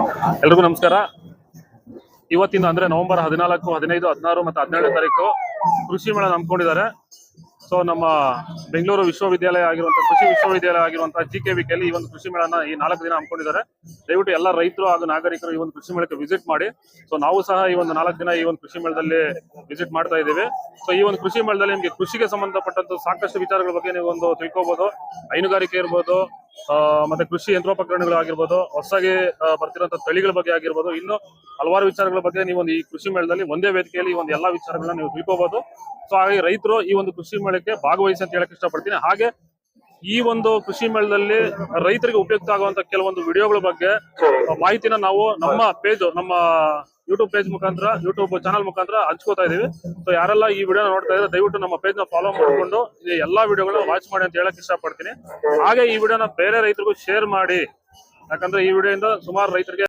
ಎಲ್ರಿಗೂ ನಮಸ್ಕಾರ. ಇವತ್ತಿಂದ ಅಂದ್ರೆ ನವೆಂಬರ್ 14, 15, 16 ಮತ್ತು 17ನೇ ತಾರೀಕು ಕೃಷಿ ಮೇಳ ಹಮ್ಮಿಕೊಂಡಿದ್ದಾರೆ. ಸೊ ನಮ್ಮ ಬೆಂಗಳೂರು ವಿಶ್ವವಿದ್ಯಾಲಯ ಆಗಿರುವಂತಹ ಕೃಷಿ ವಿಶ್ವವಿದ್ಯಾಲಯ ಆಗಿರುವಂತಹ GKVK ಈ ಒಂದು ಕೃಷಿ ಮೇಳನ ಈ 4 ದಿನ ಹಮ್ಮಿಕೊಂಡಿದ್ದಾರೆ. ದಯವಿಟ್ಟು ಎಲ್ಲ ರೈತರು ಹಾಗೂ ನಾಗರಿಕರು ಈ ಒಂದು ಕೃಷಿ ಮೇಳಕ್ಕೆ ವಿಸಿಟ್ ಮಾಡಿ. ಸೊ ನಾವು ಸಹ ಈ ಒಂದು 4 ದಿನ ಈ ಒಂದು ಕೃಷಿ ಮೇಳದಲ್ಲಿ ವಿಸಿಟ್ ಮಾಡ್ತಾ ಇದ್ದೇವೆ. ಸೊ ಈ ಒಂದು ಕೃಷಿ ಮೇಳದಲ್ಲಿ ನಿಮಗೆ ಕೃಷಿಗೆ ಸಂಬಂಧಪಟ್ಟಂತ ಸಾಕಷ್ಟು ವಿಚಾರಗಳ ಬಗ್ಗೆ ನೀವು ಒಂದು ತಿಳ್ಕೋಬಹುದು. ಹೈನುಗಾರಿಕೆ ಇರ್ಬೋದು, ಮತ್ತೆ ಕೃಷಿ ಯಂತ್ರೋಪಕರಣಗಳು ಆಗಿರ್ಬೋದು, ಹೊಸದಾಗಿ ಬರ್ತಿರುವಂತಹ ತಳಿಗಳ ಬಗ್ಗೆ ಆಗಿರ್ಬೋದು, ಇನ್ನು ಹಲವಾರು ವಿಚಾರಗಳ ಬಗ್ಗೆ ನೀವು ಈ ಕೃಷಿ ಮೇಳದಲ್ಲಿ ಒಂದೇ ವೇದಿಕೆಯಲ್ಲಿ ಈ ಒಂದು ಎಲ್ಲಾ ವಿಚಾರಗಳನ್ನ ನೀವು ತಿಳ್ಕೋಬಹುದು. ಸೊ ಹಾಗೆ ರೈತರು ಈ ಒಂದು ಕೃಷಿ ಮೇಳಕ್ಕೆ ಭಾಗವಹಿಸಿ ಅಂತ ಹೇಳಕ್ ಇಷ್ಟಪಡ್ತೀನಿ. ಹಾಗೆ ಈ ಒಂದು ಕೃಷಿ ಮೇಳದಲ್ಲಿ ರೈತರಿಗೆ ಉಪಯುಕ್ತ ಆಗುವಂತ ಕೆಲವೊಂದು ವಿಡಿಯೋಗಳ ಬಗ್ಗೆ ಮಾಹಿತಿನ ನಾವು ನಮ್ಮ ಪೇಜ್, ನಮ್ಮ ಯೂಟ್ಯೂಬ್ ಪೇಜ್ ಮುಖಾಂತರ, ಯೂಟ್ಯೂಬ್ ಚಾನಲ್ ಮುಖಾಂತರ ಹಂಚ್ಕೋತಾ ಇದೀವಿ. ಸೊ ಯಾರೆಲ್ಲ ಈ ವಿಡಿಯೋ ನೋಡ್ತಾ ಇದ್ರೆ ದಯವಿಟ್ಟು ನಮ್ಮ ಪೇಜ್ ನ ಫಾಲೋ ಮಾಡಿಕೊಂಡು ಈ ಎಲ್ಲಾ ವಿಡಿಯೋಗಳನ್ನ ವಾಚ್ ಮಾಡಿ ಅಂತ ಹೇಳಕ್ ಇಷ್ಟಪಡ್ತೀನಿ. ಹಾಗೆ ಈ ವಿಡಿಯೋನ ಬೇರೆ ರೈತರಿಗೂ ಶೇರ್ ಮಾಡಿ, ಯಾಕಂದ್ರೆ ಈ ವಿಡಿಯೋದಿಂದ ಸುಮಾರು ರೈತರಿಗೆ